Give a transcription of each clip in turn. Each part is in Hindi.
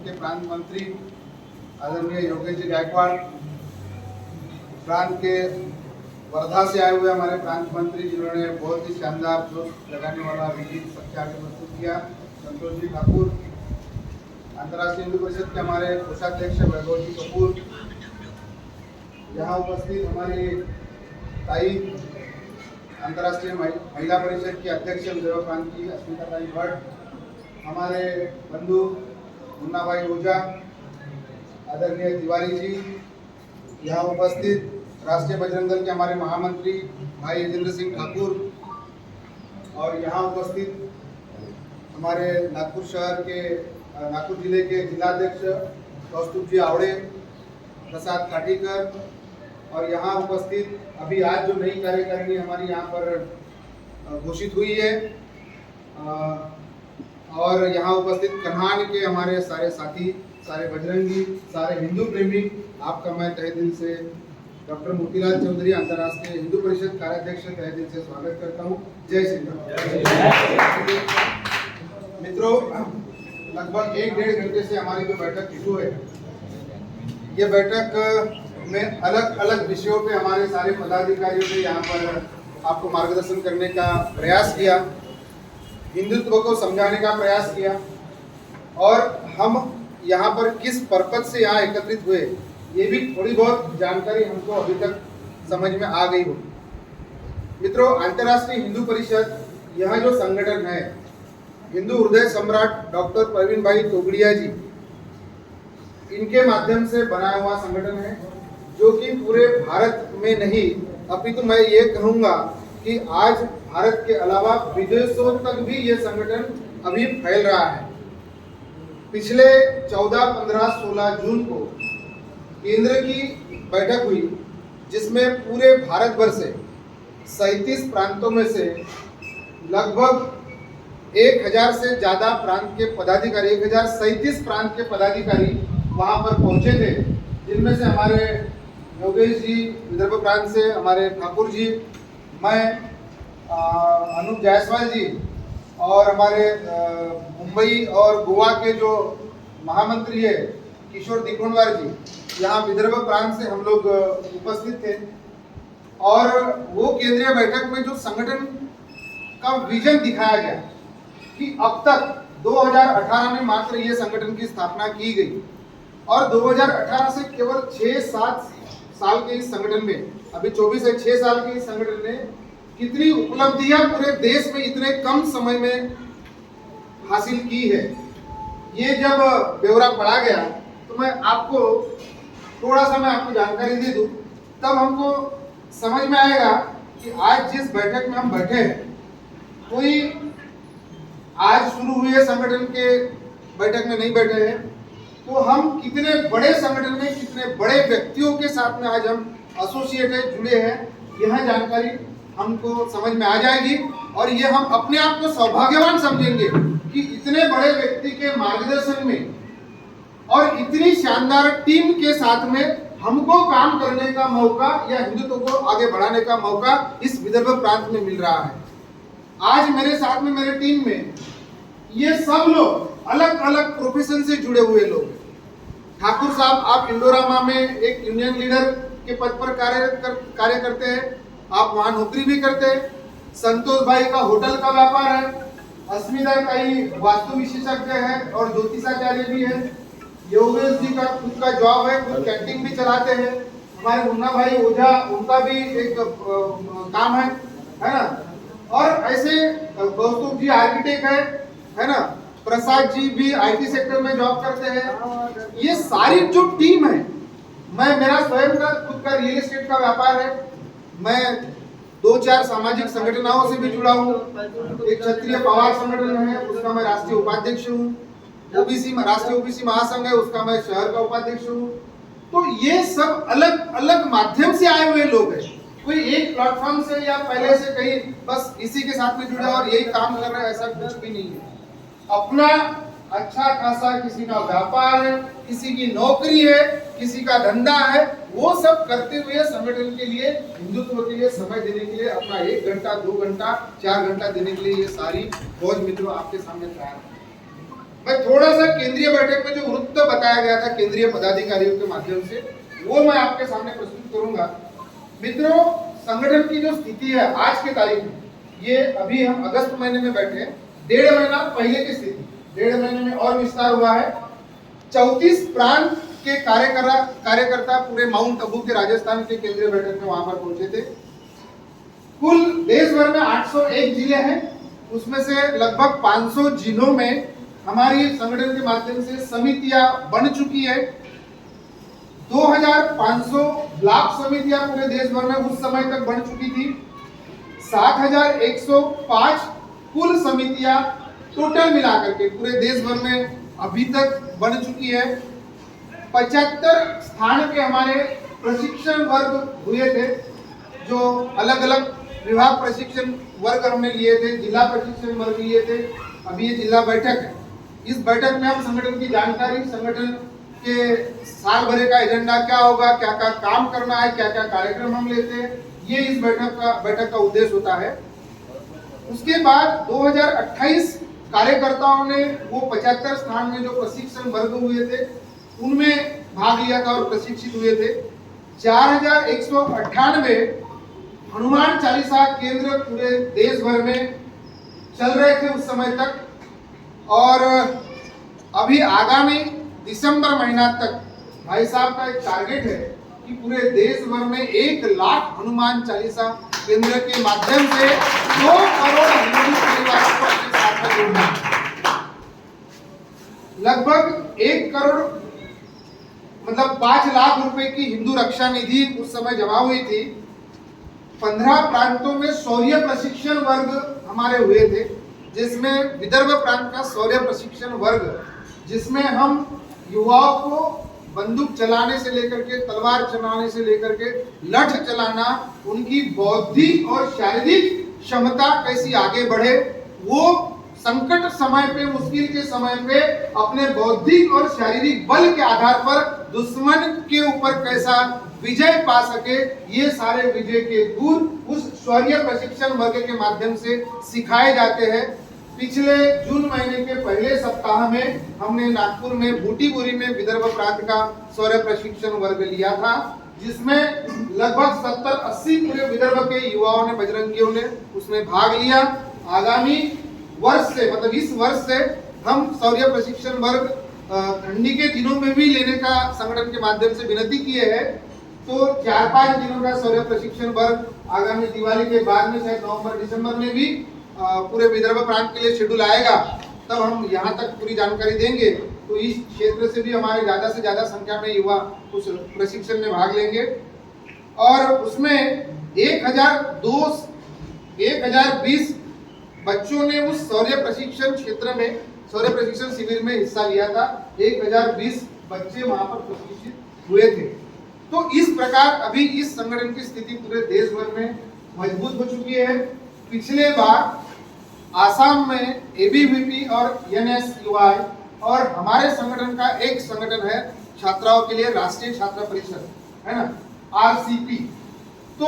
के प्रांत मंत्री आदरणीय योगेश जी गायकवाड़, प्रांत के वर्धा से आए हुए हमारे प्रांत मंत्री जिन्होंने बहुत ही शानदार जोश लगाने वाला विधि संख्या के प्रस्तुत किया, संतोष जी ठाकुर, अंतर्राष्ट्रीय हिंदू परिषद के हमारे कोषाध्यक्ष वैभव जी कपूर, यहाँ उपस्थित हमारी ताई अंतर्राष्ट्रीय महिला परिषद की अध्यक्ष विदर्भ प्रांत की अस्मिताताई भट्ट, हमारे बंधु मुन्ना भाई ओझा, आदरणीय तिवारी जी, यहाँ उपस्थित राष्ट्रीय बजरंग दल के हमारे महामंत्री भाई यजेंद्र सिंह ठाकुर, और यहाँ उपस्थित हमारे नागपुर शहर के नागपुर जिले के जिलाध्यक्ष कौस्तुभ जी आवड़े, प्रसाद काटीकर, और यहाँ उपस्थित अभी आज जो नई कार्यकारिणी हमारी यहाँ पर घोषित हुई है, और यहाँ उपस्थित कन्हान के हमारे सारे साथी, सारे बजरंगी, सारे हिंदू प्रेमी, आपका मैं तहे दिल से डॉक्टर मोतीलाल चौधरी अंतर्राष्ट्रीय हिंदू परिषद कार्याध्यक्ष तहे दिल से स्वागत करता हूँ। जय श्री राम। मित्रों, लगभग 1-1.5 घंटे से हमारी जो बैठक शुरू है, ये बैठक में अलग अलग विषयों पे हमारे सारे पदाधिकारियों ने यहाँ पर आपको मार्गदर्शन करने का प्रयास किया, हिंदुत्व को समझाने का प्रयास किया, और हम यहाँ पर किस पर्पज से यहाँ एकत्रित हुए ये भी थोड़ी बहुत जानकारी हमको अभी तक समझ में आ गई होगी। मित्रों, अंतर्राष्ट्रीय हिंदू परिषद यह जो संगठन है, हिंदू हृदय सम्राट डॉक्टर प्रवीण भाई तोगड़िया जी, इनके माध्यम से बनाया हुआ संगठन है, जो कि पूरे भारत में नहीं अपितु मैं ये कहूँगा कि आज भारत के अलावा विदेशों तक भी ये संगठन अभी फैल रहा है। पिछले 14, 15, 16 जून को केंद्र की बैठक हुई, जिसमें पूरे भारत भर से 37 प्रांतों में से लगभग 1000 से ज़्यादा प्रांत के पदाधिकारी, 1037 प्रांत के पदाधिकारी वहाँ पर पहुँचे थे, जिनमें से हमारे योगेश जी विदर्भ प्रांत से, हमारे ठाकुर जी, मैं, अनूप जायसवाल जी, और हमारे मुंबई और गोवा के जो महामंत्री है किशोर दिकोणवार जी, यहाँ विदर्भ प्रांत से हम लोग उपस्थित थे। और वो केंद्रीय बैठक में जो संगठन का विजन दिखाया गया कि अब तक 2018 में मात्र ये संगठन की स्थापना की गई, और 2018 से केवल 6-7 साल के इस संगठन में, अभी 24 से 6 साल के इस संगठन ने कितनी उपलब्धियां पूरे देश में इतने कम समय में हासिल की है, ये जब ब्यौरा पढ़ा गया तो मैं आपको थोड़ा सा मैं आपको जानकारी दे दूं, तब हमको समझ में आएगा कि आज जिस बैठक में हम बैठे हैं, कोई आज शुरू हुए संगठन के बैठक में नहीं बैठे हैं, तो हम कितने बड़े संगठन में, कितने बड़े व्यक्तियों के साथ में आज हम एसोसिएट है, जुड़े हैं, यह जानकारी हमको समझ में आ जाएगी, और ये हम अपने आप को सौभाग्यवान समझेंगे कि इतने बड़े व्यक्ति के मार्गदर्शन में और इतनी शानदार टीम के साथ में हमको काम करने का मौका या हिंदुत्व को आगे बढ़ाने का मौका इस विदर्भ प्रांत में मिल रहा है। आज मेरे साथ में, मेरे टीम में ये सब लोग अलग अलग प्रोफेशन से जुड़े हुए लोग। ठाकुर साहब, आप इंडोरामा में एक यूनियन लीडर के पद पर कार्य करते हैं, आप वहाँ नौकरी भी करते हैं। संतोष भाई का होटल का व्यापार है, अस्मिता ताई वास्तु विशेषज्ञ है और ज्योतिषाचार्य भी है, योगेश जी का खुद का जॉब है, खुद कैंटीन भी चलाते हैं, हमारे मुन्ना भाई ओझा, उनका भी एक काम है ना, और ऐसे कौस्तुभ जी आर्किटेक्ट है ना, प्रसाद जी भी आईटी सेक्टर में जॉब करते हैं। ये सारी जो टीम है, मेरा स्वयं का खुद का रियल एस्टेट का व्यापार है, मैं 2-4 सामाजिक संगठनों से भी जुड़ा हूँ। एक क्षत्रिय पवार संगठन है, उसका मैं राष्ट्रीय उपाध्यक्ष हूँ, राष्ट्रीय ओबीसी महासंघ है, उसका मैं शहर का उपाध्यक्ष हूँ। तो ये सब अलग अलग माध्यम से आए हुए लोग हैं, कोई एक प्लेटफॉर्म से या पहले से कहीं बस इसी के साथ में जुड़ा और यही काम कर रहा है, ऐसा कुछ भी नहीं है। अपना अच्छा खासा किसी का व्यापार है, किसी की नौकरी है, किसी का धंधा है, वो सब करते हुए संगठन के लिए, हिंदुत्व के लिए समय देने के लिए अपना 1 घंटा, 2 घंटा, 4 घंटा देने के लिए ये सारी फौज मित्रों आपके सामने तैयार है। मैं थोड़ा सा केंद्रीय बैठक में जो गुप्त बताया गया था केंद्रीय पदाधिकारियों के माध्यम से, वो मैं आपके सामने प्रस्तुत करूंगा। मित्रों, संगठन की जो स्थिति है आज के तारीख में, ये अभी हम अगस्त महीने में बैठे हैं, 1.5 महीना पहले की स्थिति, 1.5 महीने में और विस्तार हुआ है। 34 प्रांत के कार्यकर्ता पूरे माउंट आबू के राजस्थान के केंद्रीय बैठक में वहां पर पहुंचे थे। कुल देश भर में 801 जिले हैं, उसमें से लगभग 500 जिलों में हमारी संगठन के माध्यम से समितियां बन चुकी है। 2500 ब्लॉक समितियां पूरे देश भर में उस समय तक बन चुकी थी। 7105 कुल समितियां टोटल मिलाकर के पूरे देश भर में अभी तक बन चुकी है। 75 स्थान के हमारे प्रशिक्षण वर्ग हुए थे, जो अलग अलग विभाग प्रशिक्षण वर्ग हमने लिए थे, जिला प्रशिक्षण वर्ग लिए थे। अभी ये जिला बैठक है, इस बैठक में हम संगठन की जानकारी, संगठन के साल भर का एजेंडा क्या होगा, क्या क्या काम करना है, क्या क्या कार्यक्रम हम लेते हैं, ये इस बैठक का उद्देश्य होता है। उसके बाद 2028 कार्यकर्ताओं ने वो 75 स्थान में जो प्रशिक्षण वर्ग हुए थे उनमें भाग लिया था और प्रशिक्षित हुए थे। 4198 हनुमान चालीसा केंद्र पूरे देश भर में चल रहे थे उस समय तक, और अभी आगामी दिसंबर महीना तक भाई साहब का एक टारगेट है कि पूरे देश भर में 1 लाख हनुमान चालीसा केंद्र के माध्यम से 2 करोड़ हिंदू परिवारों को अपने साथ में जोड़ना। लगभग 1 करोड़ मतलब 5 लाख रुपए की हिंदू रक्षा निधि उस समय जमा हुई थी। 15 प्रांतों में शौर्य प्रशिक्षण वर्ग हमारे हुए थे, जिसमें विदर्भ प्रांत का शौर्य प्रशिक्षण वर्ग, जिसमें हम युवाओं को बंदूक चलाने से लेकर के, तलवार चलाने से लेकर के, लठ चलाना, उनकी बौद्धिक और शारीरिक क्षमता कैसी आगे बढ़े, वो संकट समय पे, मुश्किल के समय पे अपने बौद्धिक और शारीरिक बल के आधार पर दुश्मन के ऊपर कैसा विजय पा सके, ये सारे विजय के गुर उस शौर्य प्रशिक्षण वर्ग के माध्यम से सिखाए जाते हैं। पिछले जून महीने के पहले सप्ताह में हमने नागपुर में बूटीबुरी में विदर्भ प्रांत का शौर्य प्रशिक्षण वर्ग लिया था, जिसमें लगभग 70-80 पूरे विदर्भ के युवाओं ने, बजरंगियों ने उसमें भाग लिया। आगामी वर्ष से, मतलब इस वर्ष से हम शौर्य प्रशिक्षण वर्ग ठंडी के दिनों में भी लेने का संगठन के माध्यम से विनती किए हैं। तो 4-5 दिनों का शौर्य प्रशिक्षण वर्ग आगामी दिवाली के बाद में, शायद नवंबर-दिसंबर में भी पूरे विदर्भ प्रांत के लिए शेड्यूल आएगा, तब हम यहाँ तक पूरी जानकारी देंगे। तो इस क्षेत्र से भी हमारे ज़्यादा से ज़्यादा संख्या में युवा उस प्रशिक्षण में भाग लेंगे, और उसमें 1020 बच्चों ने उस शौर्य प्रशिक्षण क्षेत्र में, शौर्य प्रशिक्षण शिविर में हिस्सा लिया था। 1020 बच्चे वहां पर प्रशिक्षित हुए थे। तो इस प्रकार अभी इस संगठन की स्थिति पूरे देश भर में मजबूत हो चुकी है। पिछले बार आसाम में एबीवीपी और एनएसयूआई और हमारे संगठन का एक संगठन है छात्राओं के लिए, राष्ट्रीय छात्र परिषद, है ना, आरसीपी। तो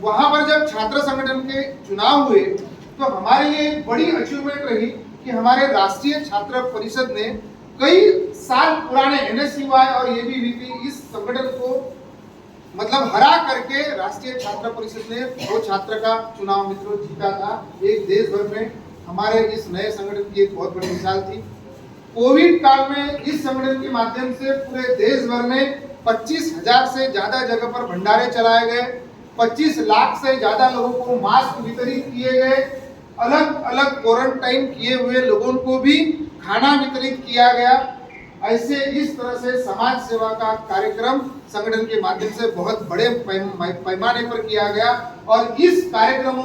वहां पर जब छात्र संगठन के चुनाव हुए तो हमारे लिए बड़ी अचीवमेंट रही कि हमारे राष्ट्रीय छात्र परिषद ने कई साल पुराने एनएसयूआई और एबीवीपी इस संगठन को मतलब हरा करके राष्ट्रीय छात्र परिषद ने वो छात्र का चुनाव मित्रों जीता था। एक देश भर में हमारे इस नए संगठन की एक बहुत बड़ी मिसाल थी। कोविड काल में इस संगठन के माध्यम से पूरे देश भर में 25,000 से ज्यादा जगह पर भंडारे चलाए गए, 25 लाख से ज्यादा लोगों को मास्क वितरित किए गए, अलग अलग क्वारंटाइन किए हुए लोगों को भी खाना वितरित किया गया। ऐसे इस तरह से समाज सेवा का कार्यक्रम संगठन के माध्यम से बहुत बड़े पैमाने पर किया गया, और इस कार्यक्रमों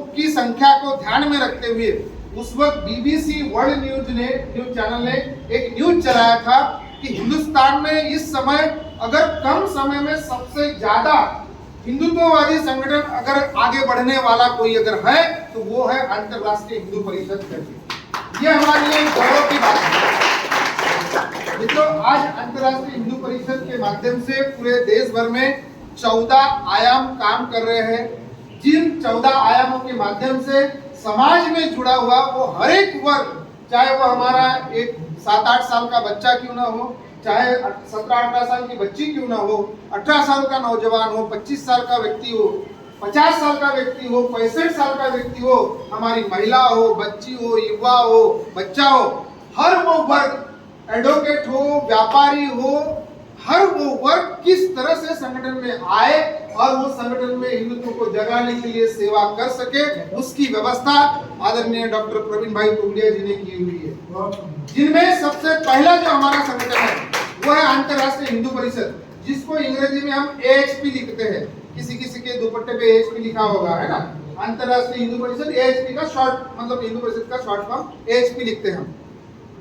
की संख्या को ध्यान में रखते हुए उस वक्त बीबीसी वर्ल्ड न्यूज चैनल ने एक न्यूज चलाया था कि हिंदुस्तान में इस समय अगर कम समय में सबसे ज्यादा हिंदुत्ववादी संगठन अगर आगे बढ़ने वाला कोई अगर है तो वो है अंतरराष्ट्रीय हिंदू परिषद करके। ये हमारे लिए गौरव की बात है। मित्रों, आज अंतरराष्ट्रीय हिंदू परिषद के माध्यम से पूरे देश भर में 14 आयाम काम कर रहे हैं। जिन 14 आयामों के माध्यम से समाज में जुड़ा हुआ वो हर एक वर्ग, चाहे वो हमारा एक 7-8 साल का बच्चा क्यों ना हो, चाहे 17-18 साल की बच्ची क्यों ना हो, 18 साल का नौजवान हो, 25 साल का व्यक्ति हो, 50 साल का व्यक्ति हो, 65 साल का व्यक्ति हो, हमारी महिला हो, बच्ची हो, युवा हो, बच्चा हो, हर वो वर्ग, एडवोकेट हो, व्यापारी हो, हर वो वर्ग किस तरह से संगठन में आए और वो संगठन में हिंदुत्व को जगाने के लिए सेवा कर सके, उसकी व्यवस्था आदरणीय डॉक्टर प्रवीण भाई टोंगड़िया जी ने की हुई है। जिनमें सबसे पहला जो हमारा संगठन है वो है अंतरराष्ट्रीय हिंदू परिषद, जिसको अंग्रेजी में हम AHP लिखते हैं। किसी किसी के दुपट्टे पे AHP लिखा होगा, है ना। अंतरराष्ट्रीय हिंदू परिषद, AHP का शॉर्ट मतलब हिंदू परिषद का शॉर्ट फॉर्म AHP लिखते हैं हम।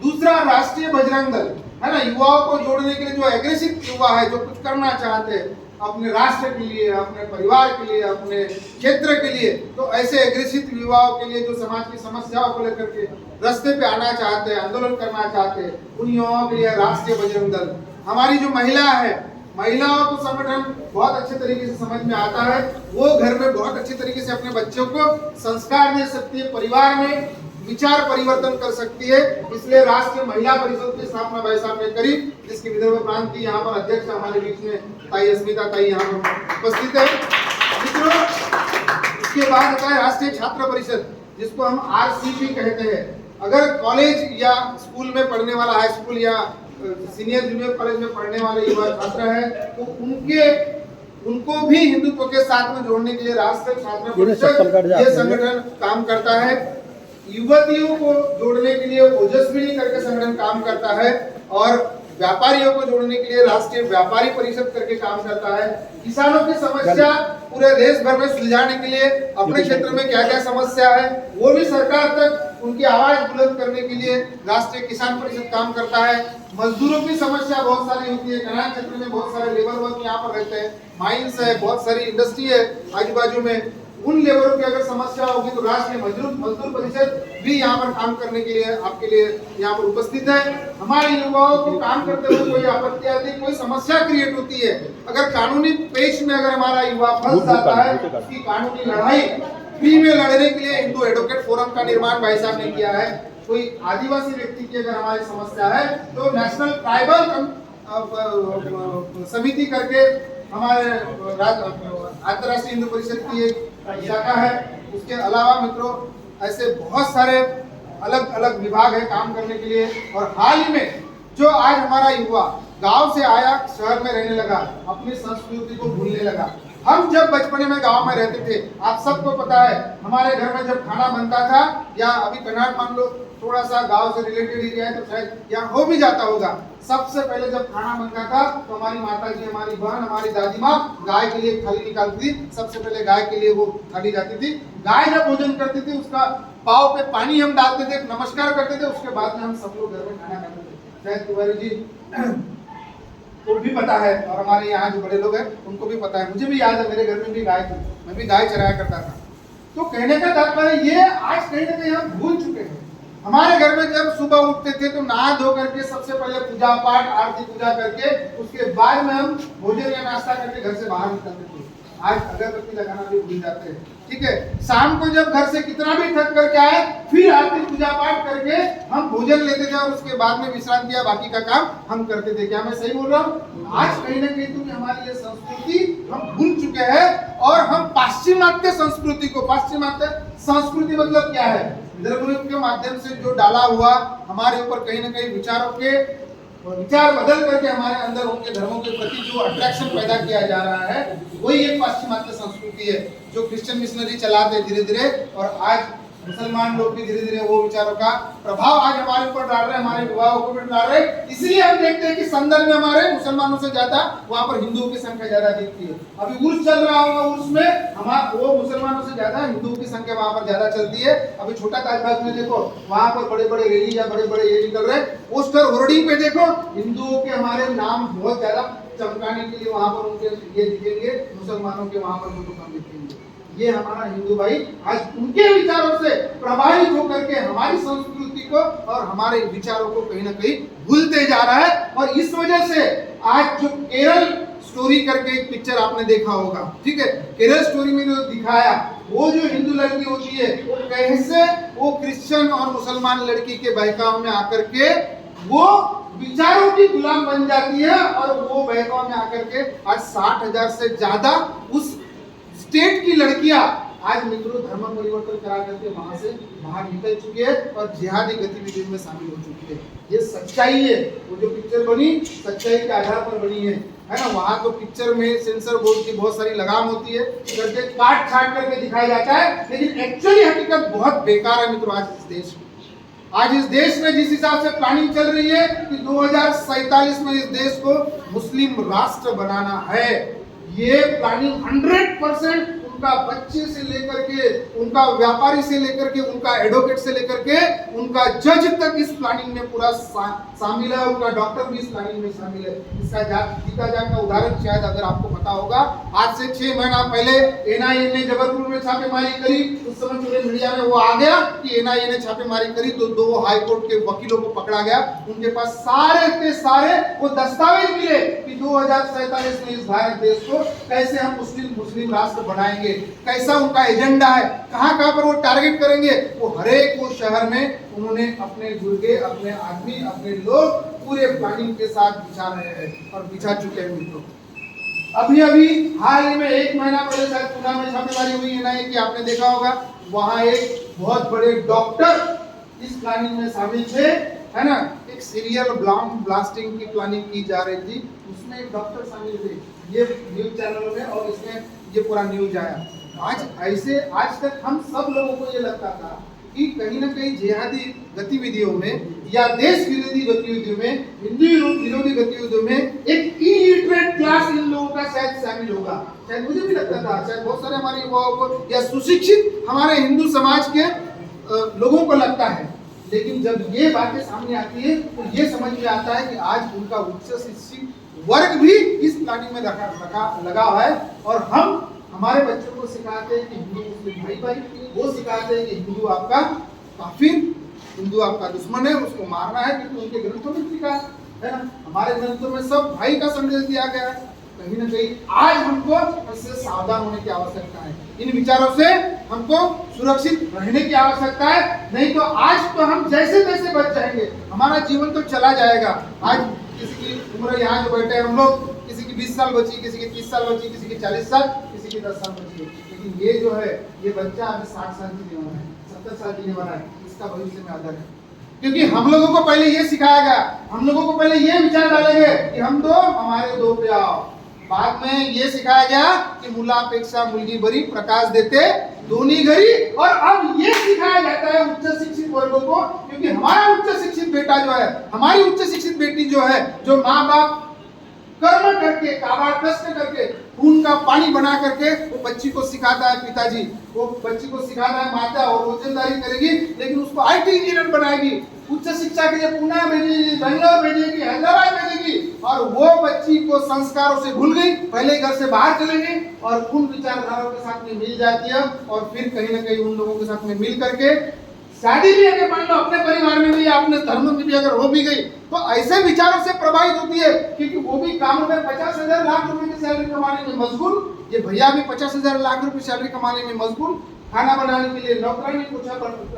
दूसरा राष्ट्रीय बजरंग दल, है ना, युवाओं को जोड़ने के लिए, जो एग्रेसिव युवा है, जो कुछ करना चाहते हैं अपने राष्ट्र के लिए, अपने परिवार के लिए, अपने क्षेत्र के लिए, तो ऐसे एग्रेसिव युवाओं के लिए जो समाज की समस्याओं को लेकर के रास्ते पे आना चाहते हैं, आंदोलन करना चाहते हैं, उन युवाओं के लिए राष्ट्रीय बजरंग दल। हमारी जो महिला है, महिलाओं को संगठन बहुत अच्छे तरीके से समझ में आता है, वो घर में बहुत अच्छे तरीके से अपने बच्चों को संस्कार दे सकती है, परिवार में विचार परिवर्तन कर सकती है। इसलिए राष्ट्रीय महिला परिषद की स्थापना भाई साहब ने करी, जिसकी विदर्भ प्रांत की यहाँ पर अध्यक्ष हमारे बीच में ताई अस्मिता ताई यहाँ पर उपस्थित है। मित्रों, इसके बाद आता है राष्ट्रीय छात्र परिषद, जिसको हम RCP कहते हैं। अगर कॉलेज या स्कूल में पढ़ने वाला, हाई स्कूल या सीनियर जूनियर कॉलेज में पढ़ने वाले युवा छात्र है, तो उनको भी हिंदुत्व के साथ में जोड़ने के लिए राष्ट्रीय छात्र परिषद ये संगठन काम करता है। युवतियों को जोड़ने के लिए ओजस्विनी करके संगठन काम करता है, और व्यापारियों को जोड़ने के लिए राष्ट्रीय व्यापारी परिषद करके काम करता है। किसानों की समस्या पूरे देश भर में सुलझाने के लिए अपने क्षेत्र में क्या क्या समस्या है वो भी सरकार तक उनकी आवाज बुलंद करने के लिए राष्ट्रीय किसान परिषद काम करता है। मजदूरों की समस्या बहुत सारी होती है, ग्रामीण क्षेत्र में बहुत सारे लेबर वर्क यहाँ पर रहते हैं, माइंस है, बहुत सारी इंडस्ट्री है आजू बाजू में, उन लेबरों की अगर समस्या होगी तो राष्ट्रीय मजदूर परिषद भी यहाँ पर काम करने के लिए आपके लिए यहाँ पर उपस्थित है। हमारे युवाओं को काम करते हुए कोई आपत्ति आती है, कोई समस्या क्रिएट होती है, अगर कानूनी पेश में अगर हमारा युवा फंस जाता है, उसकी कानूनी लड़ाई फ्री में लड़ने के लिए हिंदू एडवोकेट फोरम का निर्माण भाई साहब ने किया है। कोई आदिवासी व्यक्ति की अगर हमारी समस्या है तो नेशनल ट्राइबल समिति करके हमारे अंतरराष्ट्रीय हिंदू परिषद की एक शाखा है। उसके अलावा मित्रों ऐसे बहुत सारे अलग अलग विभाग है काम करने के लिए। और हाल ही में जो आज हमारा युवा गांव से आया, शहर में रहने लगा, अपनी संस्कृति को भूलने लगा। हम जब बचपने में गांव में रहते थे, आप सबको पता है, हमारे घर में जब खाना बनता था, या अभी कर्नाटक मान लो थोड़ा सा गांव से रिलेटेड एरिया है तो शायद यहाँ हो भी जाता होगा, सबसे पहले जब खाना बनता था तो हमारी माता जी, हमारी बहन, हमारी दादी माँ गाय के लिए थाली निकालती थी। सबसे पहले गाय के लिए वो थाली जाती थी। गाय जब भोजन करती थी उसका पाव पे पानी हम डालते थे, नमस्कार करते थे, उसके बाद में हम सब लोग घर में खाना खाते थे। शायद तिवारी जी को भी पता है, और हमारे यहाँ जो बड़े लोग हैं उनको भी पता है। मुझे भी याद है, मेरे घर में भी गाय थी, मैं भी गाय चराया करता था। तो कहने का तात्पर्य ये आज कहीं ना कहीं हम भूल चुके हैं। हमारे घर में जब सुबह उठते थे तो नहा धो करके सबसे पहले पूजा पाठ, आरती पूजा करके उसके बाद में हम भोजन या नाश्ता करके घर से बाहर निकलते थे। आज अगरबत्ती लगाना भी भूल जाते हैं, ठीक है। शाम को जब घर से कितना भी थक करके आए, फिर आरती पूजा पाठ करके हम भोजन लेते थे और उसके बाद में विश्राम किया, बाकी का काम हम करते थे। क्या मैं सही बोल रहा हूँ? आज कहीं ना कहीं तो हमारी ये संस्कृति हम भूल चुके हैं, और हम पाश्चिमात्य संस्कृति को, पाश्चिमात्य संस्कृति मतलब क्या है, धर्म के माध्यम से जो डाला हुआ हमारे ऊपर कहीं ना कहीं विचारों के विचार बदल करके हमारे अंदर उनके धर्मों के प्रति जो अट्रैक्शन पैदा किया जा रहा है, वही एक पाश्चिमात्य संस्कृति है जो क्रिश्चियन मिशनरी चलाते हैं धीरे धीरे। और आज मुसलमान लोग भी धीरे धीरे वो विचारों का प्रभाव आज हमारे ऊपर डाल रहे हैं, हमारे युवाओं को भी डाल रहे हैं। इसलिए हम देखते हैं कि संदर्भ में हमारे मुसलमानों से ज्यादा वहाँ पर हिंदुओं की संख्या ज्यादा दिखती है। अभी उर्स चल रहा होगा, उर्स में हमारे वो मुसलमानों से ज्यादा हिंदुओं की संख्या वहाँ पर ज्यादा चलती है। अभी छोटा ताजबाग में देखो, वहाँ पर बड़े बड़े रैली या बड़े बड़े ये निकल रहे हैं, पोस्टर होर्डिंग पे देखो हिंदुओं के हमारे नाम बहुत ज्यादा चमकाने के लिए वहाँ पर उनके ये दिखेंगे, मुसलमानों के वहाँ पर फोटो कम दिखेंगे। ये हमारा हिंदू भाई आज उनके विचारों से प्रभावित होकर के हमारी संस्कृति को और हमारे विचारों को कहीं ना कहीं भूलते जा रहा है। और इस वजह से आज जो केरल स्टोरी करके एक पिक्चर आपने देखा होगा, ठीक है, केरल स्टोरी में जो दिखाया वो जो हिंदू लड़की होती है वो कैसे वो क्रिश्चियन और मुसलमान लड़की के बहकाव में आकर के वो विचारों की गुलाम बन जाती है और वो बहकाव में आकर के आज 60,000 से ज्यादा उस स्टेट की लड़कियां आज मित्रों धर्म परिवर्तन करा करके वहां से बाहर निकल चुकी है और जिहादी गतिविधियों में शामिल हो चुकी है। ये सच्चाई है। वो जो पिक्चर बनी सच्चाई के आधार पर बनी है ना। वहां तो पिक्चर में सेंसर बोर्ड की बहुत सारी लगाम होती है, करके काट छाट करके दिखाया जाता है, लेकिन एक्चुअली हकीकत बहुत बेकार है मित्रों। आज इस देश में जिस हिसाब से प्लानिंग चल रही है कि 2047 में इस देश को मुस्लिम राष्ट्र बनाना है, ये प्लानिंग 100% उनका बच्चे से लेकर के उनका व्यापारी से लेकर के उनका एडवोकेट से लेकर के उनका जज तक इस प्लानिंग में पूरा शामिल है। उनका डॉक्टर भी इस प्लानिंग में शामिल है। इसका जीता जाग का उदाहरण शायद अगर आपको पता होगा, आज से 6 महीना पहले एनआईए ने जबलपुर में छापेमारी करी। उस समय पूरे मीडिया में वो आ गया कि एनआईए ने छापेमारी करी तो 2 हाई कोर्ट के वकीलों को पकड़ा गया। उनके पास सारे के सारे वो दस्तावेज मिले कि 2047 में इस भारत देश को कैसे हम मुस्लिम राष्ट्र बनाएंगे, कैसा उनका एजेंडा है, कहां पर वो टारगेट करेंगे। वो हर एक वो शहर में उन्होंने अपने गुर्गे, अपने आदमी, अपने लोग पूरे प्लानिंग के साथ बिछा रहे हैं और बिछा चुके हैं मित्रों। अभी हाल ही में 1 महीना पहले शायद पुणे में छापेमारी हुई है ना, कि आपने देखा होगा। वहां एक बहुत बड़े डॉक्टर इस प्लानिंग में शामिल थे, है ना। एक सीरियल बॉम्ब ब्लास्टिंग की प्लानिंग की जा रही थी, उसमें एक डॉक्टर शामिल थे। ये न्यूज चैनलों में और इसमें ये पूरा न्यूज आया। आज तक हम सब लोगों को ये लगता था कि कहीं ना कहीं जिहादी गतिविधियों में या देश विरोधी गतिविधियों में, हिंदू विरोधी गतिविधियों में एक इलिटरेट क्लास इन लोगों का शायद शामिल होगा। शायद मुझे भी लगता था, शायद बहुत सारे हमारे युवाओं को या सुशिक्षित हमारे हिंदू समाज के लोगों को लगता है। लेकिन जब ये बातें सामने आती है तो ये समझ में आता है कि आज उनका उच्च शिक्षित वर्ग भी इस प्लानिंग में लगा हुआ है। और हम हमारे बच्चों को सिखाते हैं कि हिंदू मुस्लिम भाई भाई, वो सिखाते हैं कि हिंदू आपका काफिर, हिंदू आपका दुश्मन है, उसको मारना है, क्योंकि उनके ग्रंथों में लिखा है ना। हमारे ग्रंथों में सब भाई का संदेश दिया गया है। कहीं ना कहीं आज हमको इससे सावधान होने की आवश्यकता है। इन विचारों से हमको सुरक्षित रहने की आवश्यकता है, नहीं तो आज तो हम जैसे तैसे बच जाएंगे, हमारा जीवन तो चला जाएगा। आज किसी की उम्र यहाँ जो बैठे हैं हम लोग, किसी की 20 साल बची, किसी की 30 साल बची, किसी की 40 साल, किसी की 10 साल बची, लेकिन ये जो है ये बच्चा अभी 60 साल जीने वाला है, 70 साल जीने वाला है, इसका भविष्य में आदर है। क्योंकि हम लोगों को पहले ये सिखाया गया, हम लोगों को पहले ये विचार डाले गए कि हम दो हमारे दो पे आओ। बाद में ये सिखाया गया कि मुला अपेक्षा मुलगी बरी, प्रकाश देते दोनी घरी। और अब ये सिखाया जाता है उच्च शिक्षित वर्गों को, क्योंकि हमारा उच्च शिक्षित बेटा जो है, हमारी उच्च शिक्षित बेटी जो है, जो माँ बाप कर्म करके, काबाड़ कष्ट करके, खून का पानी बना करके वो बच्ची को सिखाता है पिताजी, वो बच्ची को सिखाता है माता, और रोजंदारी करेगी, लेकिन उसको आईटी इंजीनियर बनाएगी, उच्च शिक्षा के लिए पुणे भेजेगी, बेंगलोर भेजेगी, हैदराबाद भेजेगी, और वो बच्ची को संस्कारों से भूल गई, पहले घर से बाहर चले गई और उन विचारधाराओं के साथ में मिल जाती है, और फिर कहीं ना कहीं उन लोगों के साथ में मिल करके शादी भी अगर मान लो अपने परिवार में भी, अपने धर्म में भी अगर हो भी गई, तो ऐसे विचारों से प्रभावित होती है, क्योंकि वो भी काम में 50,000 लाख रुपए की सैलरी कमाने में मशगूल, ये भैया भी 50,000 लाख रुपए सैलरी कमाने में मशगूल, खाना बनाने के लिए नौकरानी, पोछा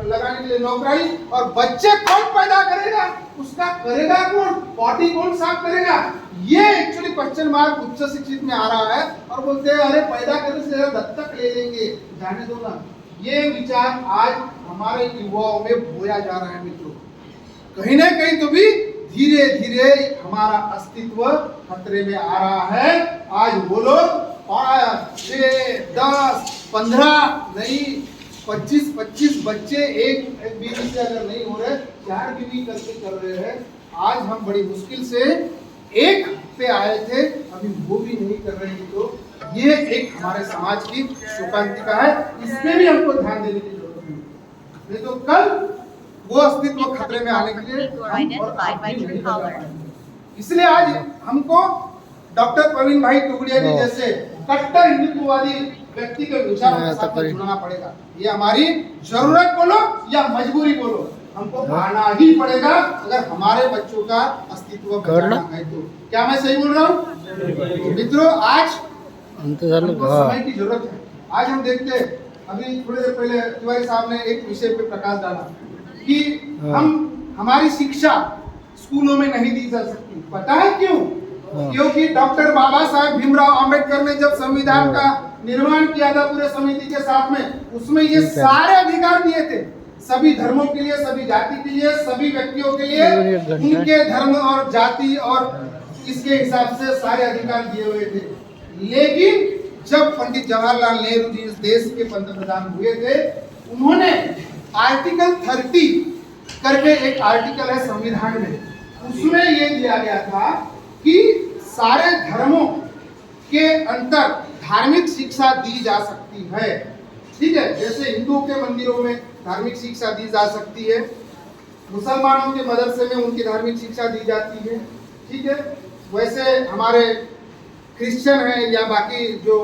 लगाने के लिए नौकरानी, और बच्चे कौन पैदा करेगा, उसका करेगा कौन, पॉटी कौन साफ करेगा। ये एक्चुअली क्वेश्चन मार्क उच्च शिक्षित में आ रहा है, और बोलते हैं अरे पैदा करने से दत्तक ले लेंगे, जाने दो ना। ये विचार आज हमारे युवाओं में बोया जा रहा है मित्रों। कहीं ना कहीं तो भी धीरे धीरे हमारा अस्तित्व खतरे में आ रहा है। आज वो लोग 5, 6, 10, 15 नहीं 25 बच्चे एक बीवी से अगर नहीं हो रहे, 4 बीवी करके कर रहे हैं। आज हम बड़ी मुश्किल से एक पे आए थे, अभी वो भी नहीं कर रहे हैं। तो ये एक हमारे समाज की शोकांतिका है, इसमें भी हमको ध्यान देने की जरूरत है, नहीं तो कल वो अस्तित्व खतरे में आने के लिए इसलिए आज हमको डॉक्टर प्रवीण भाई टुकड़िया जी जैसे कट्टर हिंदुत्ववादी व्यक्ति के विचारों के साथ जुड़ना पड़ेगा। ये हमारी जरूरत बोलो या मजबूरी बोलो, हमको आना ही पड़ेगा अगर हमारे बच्चों का अस्तित्व बचाना है। तो क्या मैं सही बोल रहा हूँ मित्रों? आज हमको समय की जरूरत है। आज हम देखते हैं अभी थोड़ी देर पहले तिवारी साहब ने एक विषय पे प्रकाश डाला कि हमारी शिक्षा स्कूलों में नहीं दी जा सकती। पता है क्यों? क्योंकि डॉक्टर बाबा साहेब भीमराव अंबेडकर ने जब संविधान का निर्माण किया था पूरे समिति के साथ में, उसमें ये सारे अधिकार दिए थे सभी धर्मों के लिए, सभी जाति के लिए, सभी व्यक्तियों के लिए, उनके धर्म और जाति और इसके हिसाब से सारे अधिकार दिए हुए थे। लेकिन जब पंडित जवाहरलाल नेहरू जी इस देश के पंतप्रधान हुए थे, उन्होंने आर्टिकल 30 करके एक आर्टिकल है संविधान में, उसमें ये दिया गया था कि सारे धर्मों के अंतर धार्मिक शिक्षा दी जा सकती है। ठीक है, जैसे हिंदुओं के मंदिरों में धार्मिक शिक्षा दी जा सकती है, मुसलमानों के मदरसे में उनकी धार्मिक शिक्षा दी जाती है। ठीक है, वैसे हमारे क्रिश्चियन है या बाकी जो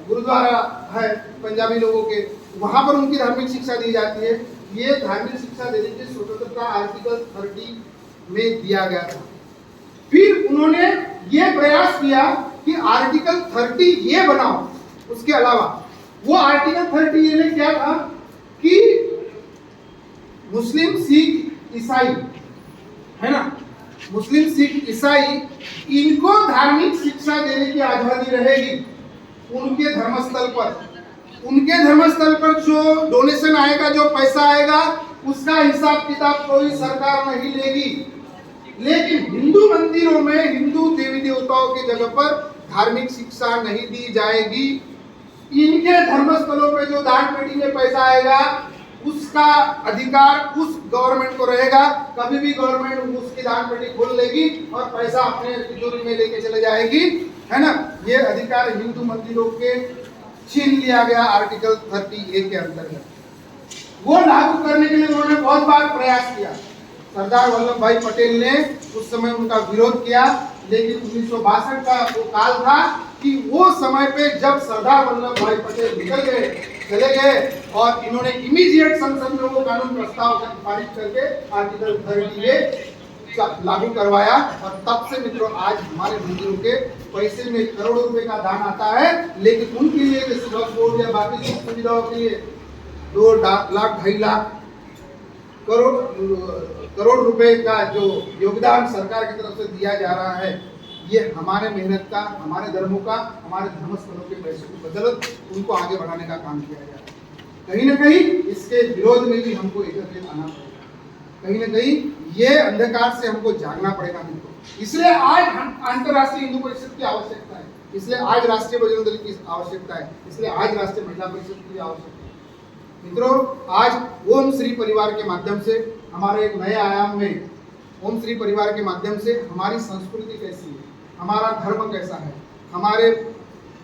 गुरुद्वारा है पंजाबी लोगों के, वहां पर उनकी धार्मिक शिक्षा दी जाती है। ये धार्मिक शिक्षा देने की स्वतंत्रता आर्टिकल 30 में दिया गया था। फिर उन्होंने ये प्रयास किया कि आर्टिकल 30 ये बनाओ। उसके अलावा वो आर्टिकल 30 में क्या था कि मुस्लिम, सिख, ईसाई है ना, मुस्लिम, सिख, ईसाई, इनको धार्मिक शिक्षा देने की आजादी रहेगी उनके धर्मस्थल पर। उनके धर्मस्थल पर जो डोनेशन आएगा, जो पैसा आएगा, उसका हिसाब किताब कोई सरकार नहीं लेगी। लेकिन हिंदू मंदिरों में हिंदू देवी देवताओं की जगह पर धार्मिक शिक्षा नहीं दी जाएगी। इनके धर्मस्थलों पे जो दान पेटी में पैसा आएगा, उसका अधिकार उस गवर्नमेंट को रहेगा। कभी भी गवर्नमेंट उसकी दान पेटी खोल लेगी और पैसा अपने तिजोरी में लेके चले जाएगी, है ना। ये अधिकार हिंदू मंदिरों के छीन लिया गया आर्टिकल 30A के अंतर्गत। वो लागू करने के लिए उन्होंने बहुत बार प्रयास किया। सरदार वल्लभ भाई पटेल ने उस समय उनका विरोध किया, लेकिन 1962 का वो काल था कि वो समय पे जब सरदार वल्लभ भाई पटेल निकल गए, चले गए, और इन्होंने इमीडिएट संसद में वो कानून प्रस्ताव पारित करके आर्टिकल 30A लागू करवाया। और तब से मित्रों आज हमारे मंदिरों के पैसे में करोड़ों रुपए का दान आता है, लेकिन उनके लिए बोर्ड या बाकी सुविधाओं के लिए 2 लाख 2.5 लाख करोड़ रुपए का जो योगदान सरकार की तरफ से दिया जा रहा है, ये हमारे मेहनत का, हमारे धर्मों का, हमारे धर्मस्थलों के पैसे को बदौलत उनको आगे बढ़ाने का काम किया जा रहा है। कहीं ना कहीं इसके विरोध में भी हमको एकत्रित आना पड़ेगा, कहीं ना कहीं ये अंधकार से हमको जागना पड़ेगा मित्रों। इसलिए आज अंतर्राष्ट्रीय हिंदू परिषद की आवश्यकता है, इसलिए आज राष्ट्रीय बजरंग दल की आवश्यकता है, इसलिए आज राष्ट्रीय महिला परिषद की आवश्यकता है। मित्रों, आज ओम श्री परिवार के माध्यम से हमारे एक नए आयाम में, ओम श्री परिवार के माध्यम से हमारी संस्कृति कैसी है, हमारा धर्म कैसा है, हमारे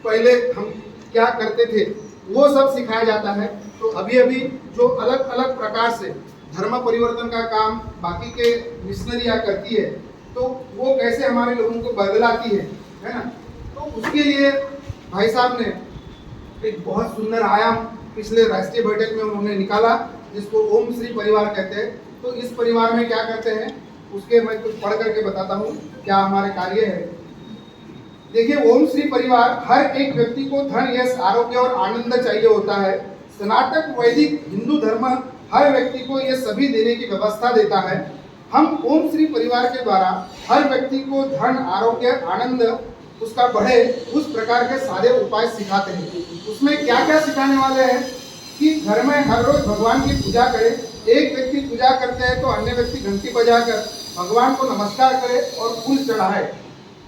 पहले हम क्या करते थे, वो सब सिखाया जाता है। तो अभी अभी जो अलग अलग प्रकार से धर्म परिवर्तन का काम बाकी के मिशनरियाँ करती है, तो वो कैसे हमारे लोगों को बदलाती है ना। तो उसके लिए भाई साहब ने एक बहुत सुंदर आयाम पिछले राष्ट्रीय बैठक में उन्होंने निकाला, जिसको ओम श्री परिवार कहते हैं। तो इस परिवार में क्या करते हैं, उसके मैं कुछ पढ़ करके बताता हूँ क्या हमारे कार्य है। देखिए, ओम श्री परिवार हर एक व्यक्ति को धन, यश, आरोग्य और आनंद चाहिए होता है। सनातन वैदिक हिंदू धर्म हर व्यक्ति को ये सभी देने की व्यवस्था देता है। हम ओम श्री परिवार के द्वारा हर व्यक्ति को धन, आरोग्य, आनंद उसका बढ़े, उस प्रकार के सारे उपाय सिखाते हैं। उसमें क्या क्या सिखाने वाले हैं कि घर में हर रोज भगवान की पूजा करें। एक व्यक्ति पूजा करते हैं तो अन्य व्यक्ति घंटी बजाकर भगवान को नमस्कार करे और फूल चढ़ाए।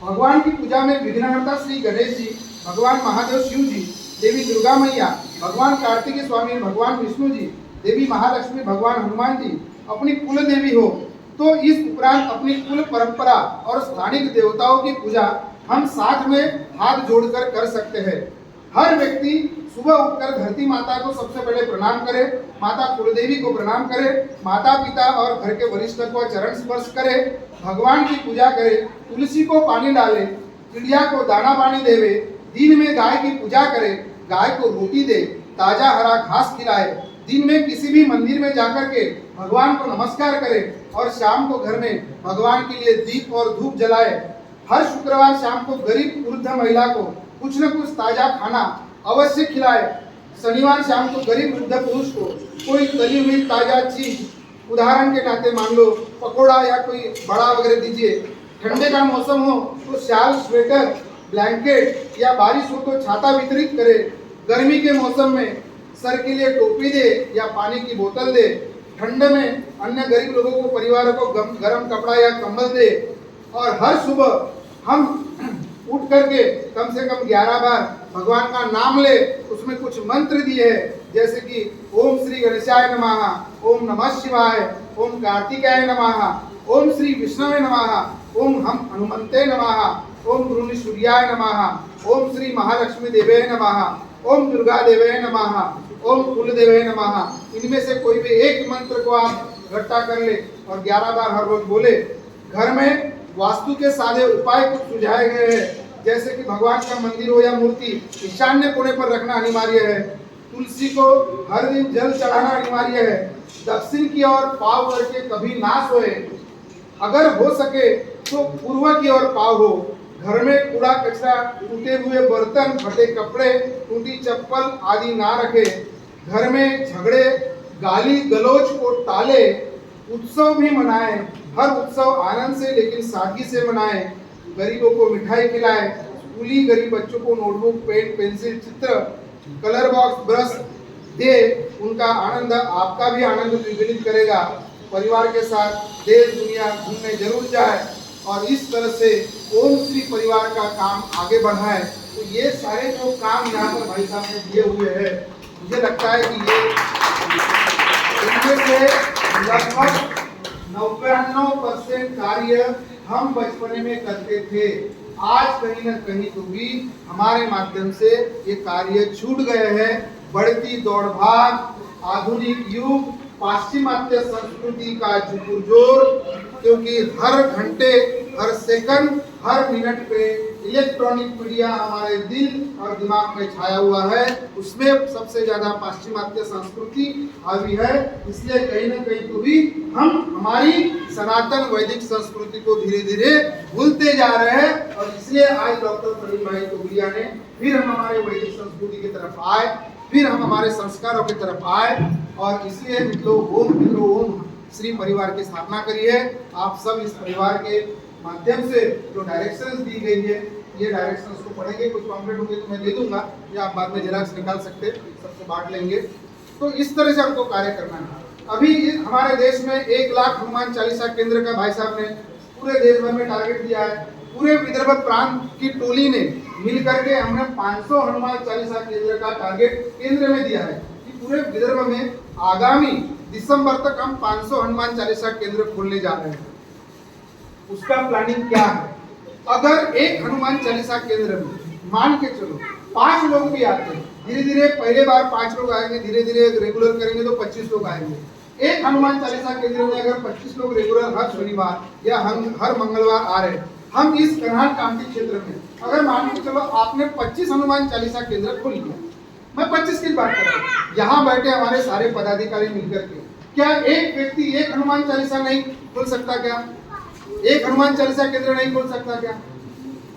भगवान की पूजा में विघ्नहर्ता श्री गणेश जी, भगवान महादेव शिव जी, देवी दुर्गा मैया, भगवान कार्तिकेय स्वामी, भगवान विष्णु जी, देवी महालक्ष्मी, भगवान हनुमान जी अपनी कुल देवी हो। तो इस उपरांत अपनी कुल परंपरा और स्थानिक देवताओं की पूजा हम साथ में हाथ जोड़कर कर सकते हैं। हर व्यक्ति सुबह उठकर धरती माता को सबसे पहले प्रणाम करे, माता कुलदेवी को प्रणाम करे, माता पिता और घर के वरिष्ठ को चरण स्पर्श करे, भगवान की पूजा करे, तुलसी को पानी डाले, चिड़िया को दाना पानी देवे, दिन में गाय की पूजा करे, गाय को रोटी दे, ताजा हरा घास खिलाए, दिन में किसी भी मंदिर में जाकर के भगवान को नमस्कार करे और शाम को घर में भगवान के लिए दीप और धूप जलाए। हर शुक्रवार शाम को गरीब वृद्ध महिला को कुछ न कुछ ताजा खाना अवश्य खिलाए। शनिवार शाम को गरीब वृद्ध पुरुष को कोई तली हुई ताजा चीज, उदाहरण के नाते मान लो पकोड़ा या कोई बड़ा वगैरह दीजिए। ठंडे का मौसम हो तो शाल, स्वेटर, ब्लैंकेट या बारिश हो तो छाता वितरित करे। गर्मी के मौसम में सर के लिए टोपी दे या पानी की बोतल दे। ठंड में अन्य गरीब लोगों को, परिवारों को गर्म कपड़ा या कंबल दे। और हर सुबह हम उठ करके कम से कम 11 बार भगवान का नाम ले। उसमें कुछ मंत्र दिए हैं, जैसे कि ओम श्री गणेशाय नमः, ओम नमः शिवाय, ओम कार्तिकाय नमः, ओम श्री विष्णवे नमः, ओम हम हनुमंते नमः, ओम गुरुनि सूर्याय नमः, ओम श्री महालक्ष्मी देवे नमः, ओम दुर्गा देवे नमः, ओम कुल देवे नमः। इनमें से कोई भी एक मंत्र को आप इकट्ठा कर ले और 11 बार हर रोज बोले। घर में वास्तु के सादे उपाय कुछ सुझाए गए हैं, जैसे कि भगवान का मंदिर हो या मूर्ति ईशान्य कोने पर रखना अनिवार्य है। तुलसी को हर दिन जल चढ़ाना अनिवार्य है। दक्षिण की ओर पाव करके कभी ना सोए। अगर हो सके तो पूर्व की ओर पाव हो। घर में कूड़ा कचरा, टूटे हुए बर्तन, फटे कपड़े, टूटी चप्पल आदि ना रखे। घर में झगड़े, गाली गलौज को टाले। उत्सव भी मनाए। हर उत्सव आनंद से लेकिन सादगी से मनाए। गरीबों को मिठाई खिलाए। स्कूली गरीब बच्चों को नोटबुक, पेन, पेंसिल, चित्र, कलर बॉक्स, ब्रश दे। उनका आनंद आपका भी आनंद द्विगुणित करेगा। परिवार के साथ देश दुनिया घूमने जरूर जाए और इस तरह से ओम श्री परिवार का काम आगे बढ़ाए। तो ये सारे जो काम यहाँ पर भाई साहब ने दिए हुए हैं, मुझे लगता है कि ये इनमें से लगभग 99% कार्य हम बचपने में करते थे। आज कहीं न कहीं तो भी हमारे माध्यम से ये कार्य छूट गए हैं। बढ़ती दौड़ भाग, आधुनिक युग, पाश्चिमात्य संस्कृति का जुगुरजोर, क्योंकि हर घंटे, हर सेकंड, हर मिनट पे इलेक्ट्रॉनिक मीडिया हमारे दिल और दिमाग में छाया हुआ है। उसमें सबसे ज्यादा पाश्चिमात्य संस्कृति हावी है। इसलिए कहीं ना कहीं तो भी हम हमारी सनातन वैदिक संस्कृति को धीरे धीरे भूलते जा रहे हैं। और इसलिए आज डॉक्टर प्रवीण भाई तोगड़िया ने फिर हम हमारे वैदिक संस्कृति की तरफ आए, फिर हम हमारे संस्कारों की तरफ आए। और इसलिए मित्रों ओम श्री परिवार की स्थापना करी है। आप सब इस परिवार के माध्यम से जो डायरेक्शंस दी गई है, ये डायरेक्शंस को पढ़ेंगे। कुछ पॉम्पलेट होंगे तो मैं दे दूंगा, या आप बाद में जेरॉक्स निकाल सकते, सबसे बांट लेंगे। तो इस तरह से हमको कार्य करना है। अभी हमारे देश में 1 लाख हनुमान चालीसा केंद्र का भाई साहब ने पूरे देश भर में टारगेट दिया है। पूरे विदर्भ प्रांत की टोली ने मिल करके हमने 500 हनुमान चालीसा केंद्र का टारगेट केंद्र में दिया है कि पूरे विदर्भ में आगामी दिसंबर तक हम 500 हनुमान चालीसा केंद्र खोलने जा रहे हैं। उसका प्लानिंग क्या है? अगर एक हनुमान चालीसा केंद्र में मान के चलो 5 लोग भी आते हैं, धीरे धीरे पहले बार 5 लोग आएंगे, धीरे धीरे रेगुलर करेंगे तो 25 लोग आएंगे। एक हनुमान चालीसा केंद्र में अगर 25 लोग रेगुलर हर शनिवार या हम हर मंगलवार आ रहे हैं, हम इस कन्हार कामठी क्षेत्र में अगर मान के चलो आपने 25 हनुमान चालीसा केंद्र खोल लिया, मैं 25 की बात कर रहा हूँ, यहाँ बैठे हमारे सारे पदाधिकारी मिलकर के, क्या एक व्यक्ति एक हनुमान चालीसा नहीं खोल सकता? क्या एक हनुमान चालीसा केंद्र नहीं खोल सकता? क्या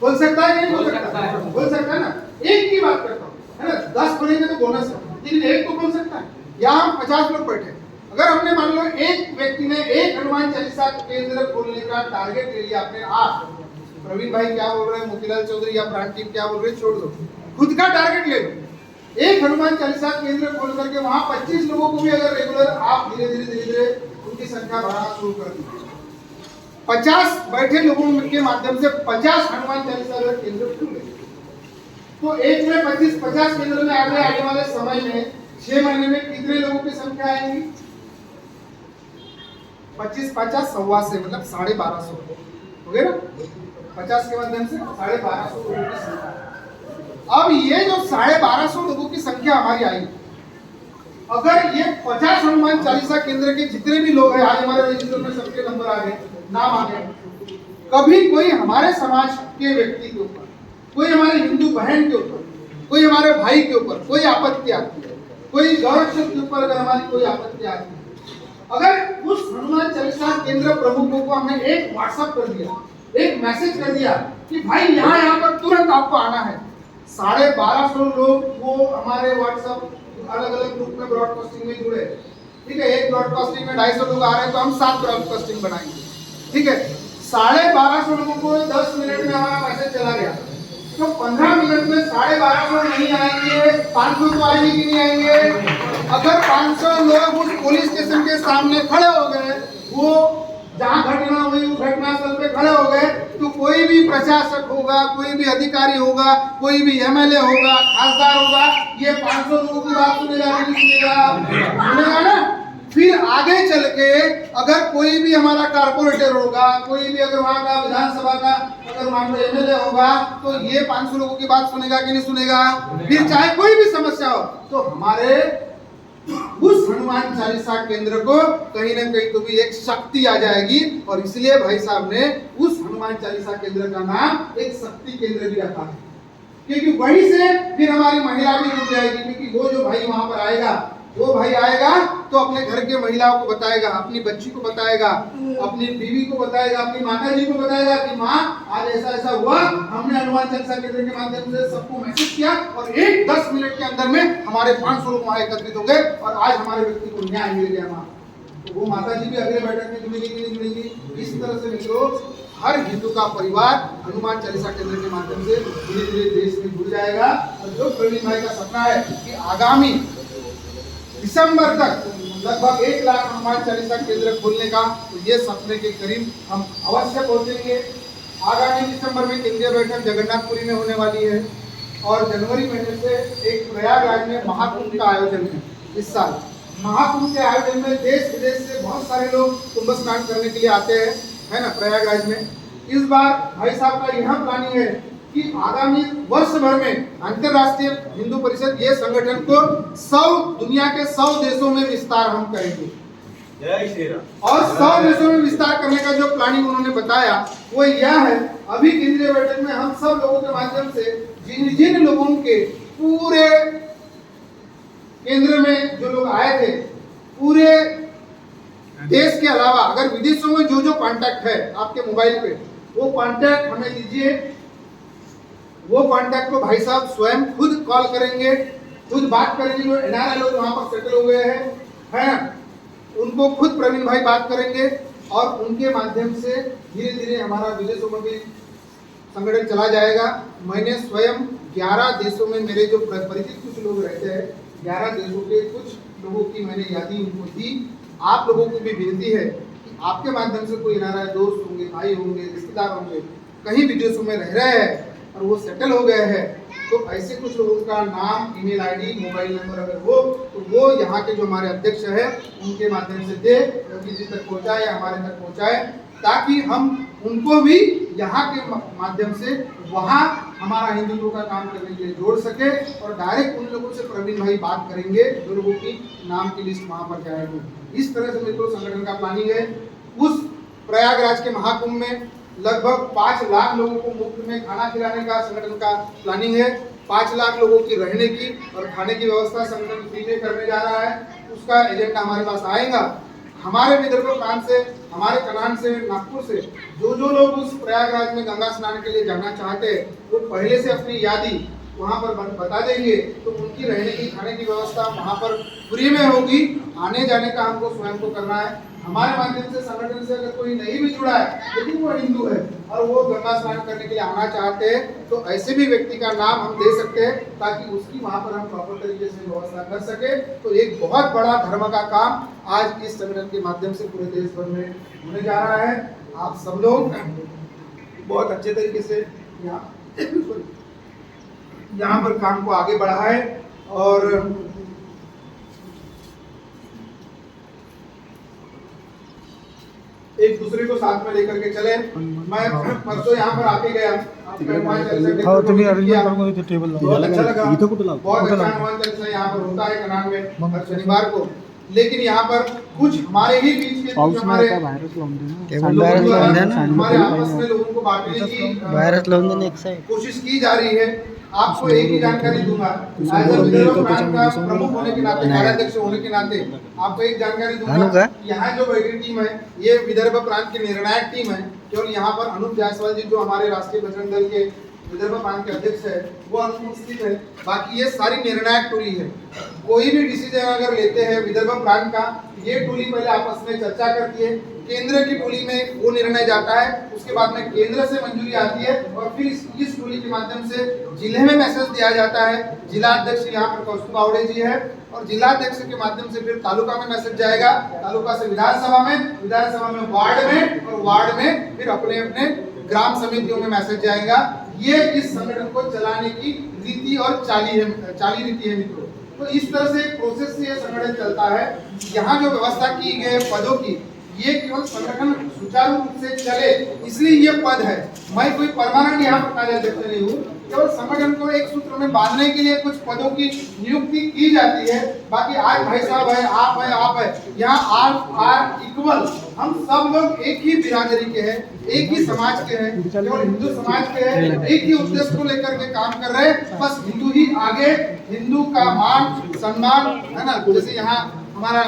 खोल सकता है? नहीं खोल सकता? खोल सकता है ना। एक की बात करता हूँ, है ना। 10 खोलेंगे तो बोनस है, लेकिन एक तो खोल सकता है। यहाँ हम 50 लोग बैठे, अगर हमने मान लो एक व्यक्ति ने एक हनुमान चालीसा केंद्र खोलने का टारगेट ले लिया अपने आप, प्रवीण भाई क्या बोल रहे हैं, मोतीलाल चौधरी या ब्रांड टीम क्या बोल रहे हैं, छोड़ दो, खुद का टारगेट ले लो। एक हनुमान चालीसा केंद्र खोल करके वहां 25 लोगों को भी अगर रेगुलर आप धीरे धीरे उनकी संख्या बढ़ाना शुरू कर दी, 50 बैठे लोगों के माध्यम से 50 हनुमान चालीसा केंद्र खुले, तो एक में 50 केंद्र में आने वाले समय में 6 महीने में कितने लोगों की संख्या आएगी? 25 50 सवा से मतलब 1250 हो गए ना। 50 के माध्यम से 1250 लोगों की संख्या। अब ये जो 1250 लोगों की संख्या हमारी आई, अगर ये 50 हनुमान चालीसा केंद्र के जितने भी लोग हैं, आज हमारे रजिस्टर में सबके नंबर आ गए, नाम आ गए, कभी कोई हमारे समाज के व्यक्ति के ऊपर, कोई हमारे हिंदू बहन के ऊपर, कोई हमारे भाई के ऊपर कोई आपत्ति आती है, कोई गौरक्षक के ऊपर अगर हमारी कोई आपत्ति आती है, अगर उस हनुमान चालीसा केंद्र प्रमुखों को हमने एक व्हाट्सएप कर दिया, एक मैसेज कर दिया कि भाई यहाँ पर तुरंत आपको आना है, 1250 लोग वो हमारे व्हाट्सएप अलग अलग ग्रुप में ब्रॉडकास्टिंग में जुड़े, ठीक है। एक ब्रॉडकास्टिंग में 250 लोग आ रहे हैं तो हम 7 ब्रॉडकास्टिंग बनाएंगे, ठीक है। 1250 लोगों को 10 मिनट में हमारा मैसेज चला गया, तो 15 मिनट में 1250 नहीं आएंगे, 500 तो आएंगे कि नहीं आएंगे। अगर 500 लोग उस पुलिस स्टेशन के सामने खड़े हो गए, वो जहाँ घटना हुई उस घटनास्थल पे खड़े हो गए, तो कोई भी प्रशासक होगा, कोई भी अधिकारी होगा, कोई भी एमएलए होगा, खासदार होगा, ये 500 लोगों की बात सुनेगा नहीं सुनेगा ना। फिर आगे चल के अगर कोई भी हमारा कारपोरेटर होगा, कोई भी अगर वहाँ का विधानसभा का अगर मान लो एमएलए होगा, तो ये 500 लोगों की बात सुनेगा कि नहीं सुनेगा। फिर चाहे कोई भी समस्या हो, तो हमारे उस हनुमान चालीसा केंद्र को कहीं ना कहीं तो भी एक शक्ति आ जाएगी, और इसलिए भाई साहब ने उस हनुमान चालीसा केंद्र का नाम एक शक्ति केंद्र भी रखा है, क्योंकि वहीं से फिर हमारी महिला भी जुड़ जाएगी। क्योंकि वो जो भाई वहां पर आएगा, वो भाई आएगा तो अपने घर के महिलाओं को बताएगा, अपनी बच्ची को बताएगा, अपनी बीवी को बताएगा, अपनी माता जी को बताएगा कि माँ आज ऐसा ऐसा हुआ, हमने हनुमान चालीसा केंद्र के माध्यम से सबको मैसेज किया, और 10 मिनट के अंदर में हमारे 500 लोग वहां एकत्रित हो गए, और आज हमारे व्यक्ति को न्याय मिल गया। माँ तो वो माता जी भी अगले बैठक में जुड़ेगी कि नहीं जुड़ेगी। इस तरह से मित्रों, हर हिंदू का परिवार हनुमान चालीसा केंद्र के माध्यम से धीरे धीरे देश में जुड़ जाएगा। और जो प्रवीण भाई का सपना है कि आगामी दिसंबर तक लगभग 1 लाख हनुमान चालीसा केंद्र खोलने का, तो ये सपने के करीब हम अवश्य पहुंचेंगे। आगामी दिसंबर में केंद्रीय बैठक जगन्नाथपुरी में होने वाली है, और जनवरी महीने से एक प्रयागराज में महाकुंभ का आयोजन है। इस साल महाकुंभ के आयोजन में देश विदेश से बहुत सारे लोग कुंभ स्नान करने के लिए आते हैं, है ना, प्रयागराज में। इस बार भाई साहब का यह प्लानिंग है कि आगामी वर्ष भर में अंतर्राष्ट्रीय हिंदू परिषद ये संगठन को 100 दुनिया के 100 देशों में विस्तार हम करेंगे। जय श्री राम। और 100 देशों में विस्तार करने का जो प्लानिंग उन्होंने बताया वो यह है, अभी केंद्रीय बैठक में हम सब लोगों के माध्यम से जिन जिन लोगों के पूरे केंद्र में जो लोग आए थे, पूरे देश के अलावा अगर विदेशों में जो जो कांटेक्ट है आपके मोबाइल पे, वो कांटेक्ट हमें दीजिए। वो कांटेक्ट को भाई साहब स्वयं खुद कॉल करेंगे, खुद बात करेंगे। जो एनआरआई लोग वहां पर सेटल हो गए हैं, उनको खुद प्रवीण भाई बात करेंगे, और उनके माध्यम से धीरे धीरे हमारा विदेशों में भी संगठन चला जाएगा। मैंने स्वयं 11 देशों में मेरे जो परिचित कुछ लोग रहते हैं, 11 देशों के कुछ लोगों की मैंने यादी उनको दी। आप लोगों को भी विनती है कि आपके माध्यम से कोई एनआरआई दोस्त होंगे, भाई होंगे, रिश्तेदार होंगे, कहीं विदेशों में रह रहे हैं और वो सेटल हो गए हैं, तो ऐसे कुछ लोगों का नाम, ईमेल आईडी, मोबाइल नंबर अगर हो तो वो यहाँ के जो हमारे अध्यक्ष हैं उनके माध्यम से दे, रवि जी तक पहुँचाए या हमारे तक पहुँचाए, ताकि हम उनको भी यहाँ के माध्यम से वहाँ हमारा हिंदुत्व का काम करने के लिए जोड़ सके, और डायरेक्ट उन लोगों से प्रवीण भाई बात करेंगे जो लोगों की नाम की लिस्ट वहाँ पर जाएगी। इस तरह से मेरे को संगठन का प्लानिंग है। उस प्रयागराज के महाकुंभ में लगभग 5 लाख लोगों को मुफ्त में खाना खिलाने का संगठन का प्लानिंग है। 5 लाख लोगों की रहने की और खाने की व्यवस्था संगठन फ्री में करने जा रहा है। उसका एजेंडा हमारे पास आएगा। हमारे विदर्भ प्रांत से, हमारे कनान से, नागपुर से जो लोग उस प्रयागराज में गंगा स्नान के लिए जाना चाहते हैं, वो पहले से अपनी यादी वहाँ पर बता देंगे, तो उनकी रहने की, खाने की व्यवस्था वहाँ पर फ्री में होगी। आने जाने का हमको स्वयं को करना है। हमारे माध्यम से संगठन से अगर कोई नहीं भी जुड़ा है लेकिन वो हिंदू है और वो गंगा स्नान करने के लिए आना चाहते हैं, तो ऐसे भी व्यक्ति का नाम हम दे सकते हैं, ताकि उसकी वहाँ पर हम प्रॉपर तरीके से व्यवस्था कर सके। तो एक बहुत बड़ा धर्म का काम आज इस संगठन के माध्यम से पूरे देश भर में होने जा रहा है। आप सब लोग बहुत अच्छे तरीके से यहाँ पर काम को आगे बढ़ाए, और एक दूसरे को साथ में लेकर के चले। मैं परसों यहाँ पर आके गया, बहुत अच्छा लगा, बहुत अच्छा हनुमान चालीसा यहाँ पर होता है कनान में हर शनिवार को। लेकिन यहाँ पर कुछ हमारे ही बीच के कुछ हमारे आपस में लोगों को बांटने की कोशिश की जा रही है। आपको एक ही जानकारी दूंगा, प्रमुख होने के नाते, कार्याध्यक्ष होने के नाते आपको एक जानकारी दूंगा। यहाँ जो बैठी टीम है ये विदर्भ प्रांत की निर्णायक टीम है। केवल यहाँ पर अनूप जायसवाल जी जो हमारे राष्ट्रीय बजरंग दल के विदर्भ प्रांत के अध्यक्ष है वो अनुपस्थित है। बाकी ये सारी निर्णायक टोली है। कोई भी डिसीजन अगर लेते हैं विदर्भ प्रांत का, ये टोली पहले आपस में चर्चा करती है, केंद्र की टोली में वो निर्णय जाता है, उसके बाद में केंद्र से मंजूरी आती है और फिर इस टोली के माध्यम से जिले में मैसेज दिया जाता है। जिला अध्यक्ष यहाँ पर कौस्तुभ बावड़े जी है और जिला अध्यक्ष के माध्यम से फिर तालुका में मैसेज जाएगा, तालुका से विधानसभा में वार्ड में और वार्ड में फिर अपने अपने ग्राम समितियों में मैसेज जाएगा। ये इस संगठन को चलाने की रीति और चाली रीति है मित्रों। तो इस तरह से प्रोसेस से ये संगठन चलता है। यहाँ जो व्यवस्था की गई पदों की, ये केवल संगठन सुचारू रूप से चले इसलिए ये पद है। मैं कोई परमानेंट यहाँ पर कार्याध्यक्ष नहीं हूँ, केवल संगठन को एक सूत्र में बांधने के लिए कुछ पदों की नियुक्ति की जाती है। बाकी आज भाई साहब है, आप है, यहाँ आर इक्वल, हम सब लोग एक ही बिरादरी के हैं, एक ही समाज के हैं, केवल हिंदू समाज के हैं, एक ही उद्देश्य को लेकर के काम कर रहे हैं। बस हिंदू ही आगे, हिंदू का मान सम्मान है ना, जैसे यहाँ हमारा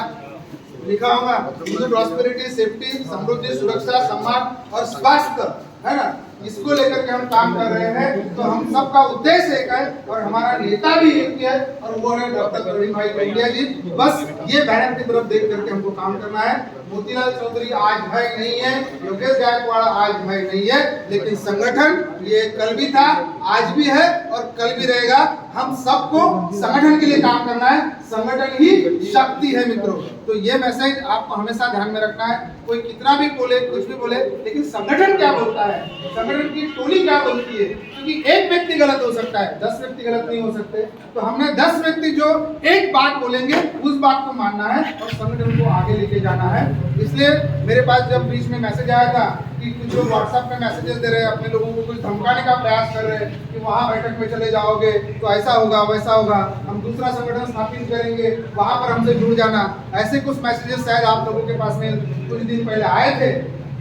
लिखा होगा हिंदू प्रॉस्पेरिटी, सेफ्टी, समृद्धि, सुरक्षा, सम्मान और स्वास्थ्य है ना, इसको लेकर के हम काम कर रहे हैं। तो हम सबका उद्देश्य एक है और हमारा नेता भी एक है और वो है डॉक्टर प्रवीण भाई टोंगड़िया जी। बस ये बैनर की तरफ देख करके हमको काम करना है। मोतीलाल चौधरी आज भाई नहीं है, योगेश गायकवाड़ आज भाई नहीं है, लेकिन संगठन ये कल भी था, आज भी है और कल भी रहेगा। हम सबको संगठन के लिए काम करना है, संगठन ही शक्ति है मित्रों। तो ये मैसेज आपको हमेशा ध्यान में रखना है। कोई कितना भी बोले, कुछ भी बोले, लेकिन संगठन क्या बोलता है, संगठन की टोली क्या बोलती है, क्योंकि एक व्यक्ति गलत हो सकता है, 10 व्यक्ति गलत नहीं हो सकते। तो हमने 10 व्यक्ति जो एक बात बोलेंगे उस बात को मानना है और संगठन को आगे लेके जाना है। इसलिए मेरे पास जब बीच में मैसेज आया था कि कुछ लोग व्हाट्सएप पे मैसेजेस दे रहे हैं, अपने लोगों को कुछ धमकाने का प्रयास कर रहे हैं कि वहाँ बैठक में चले जाओगे तो ऐसा होगा वैसा होगा, हम दूसरा संगठन स्थापित करेंगे, वहाँ पर हमसे जुड़ जाना, ऐसे कुछ मैसेजेस शायद आप लोगों के पास में कुछ दिन पहले आए थे।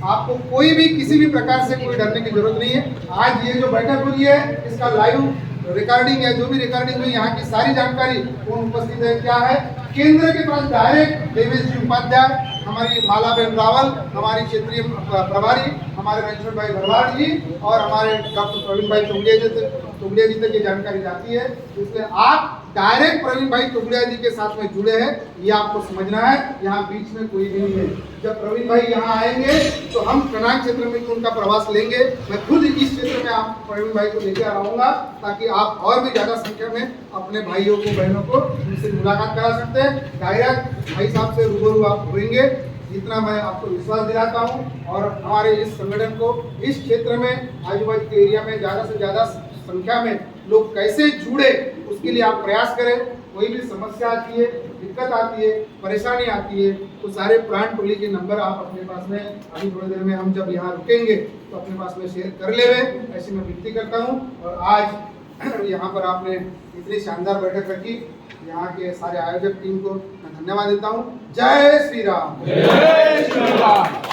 आपको कोई भी किसी भी प्रकार से कोई डरने की जरूरत नहीं है। आज ये जो बैठक हुई है इसका लाइव रिकॉर्डिंग है, जो भी रिकॉर्डिंग हुई यहाँ की सारी जानकारी कौन उपस्थित है क्या है। केंद्र के पास डायरेक्ट देवेश जी उपाध्याय, हमारी माला बहन रावल, हमारी क्षेत्रीय प्रभारी हमारे रंजन भाई भरवाड़ जी और हमारे डॉक्टर प्रवीण भाई टोंगड़िया जी तक ये जानकारी जाती है। इसलिए आप डायरेक्ट प्रवीण भाई टोंगड़िया जी के साथ में जुड़े हैं, ये आपको समझना है। यहाँ बीच में कोई भी नहीं है। जब प्रवीण भाई यहाँ आएंगे तो हम कनाक क्षेत्र में उनका प्रवास लेंगे। मैं खुद इस क्षेत्र में आप प्रवीण भाई को लेकर आऊंगा ताकि आप और भी ज्यादा संख्या में अपने भाइयों को बहनों को उनसे मुलाकात करा सकते हैं। डायरेक्ट भाई साहब से रूबरू आप होंगे, जितना मैं आपको विश्वास दिलाता हूँ। और हमारे इस संगठन को इस क्षेत्र में आजू बाजू के एरिया में ज़्यादा से ज़्यादा संख्या में लोग कैसे जुड़े उसके लिए आप प्रयास करें। कोई भी समस्या आती है, दिक्कत आती है, परेशानी आती है तो सारे प्राण टोली के नंबर आप अपने पास में अभी थोड़ी देर में हम जब यहाँ रुकेंगे तो अपने पास में शेयर कर ले रहे, ऐसी मैं विनती करता हूँ। और आज यहाँ पर आपने इतनी शानदार बैठक रखी, यहाँ के सारे आयोजक टीम को मैं धन्यवाद देता हूँ। जय श्री राम। जय श्री राम।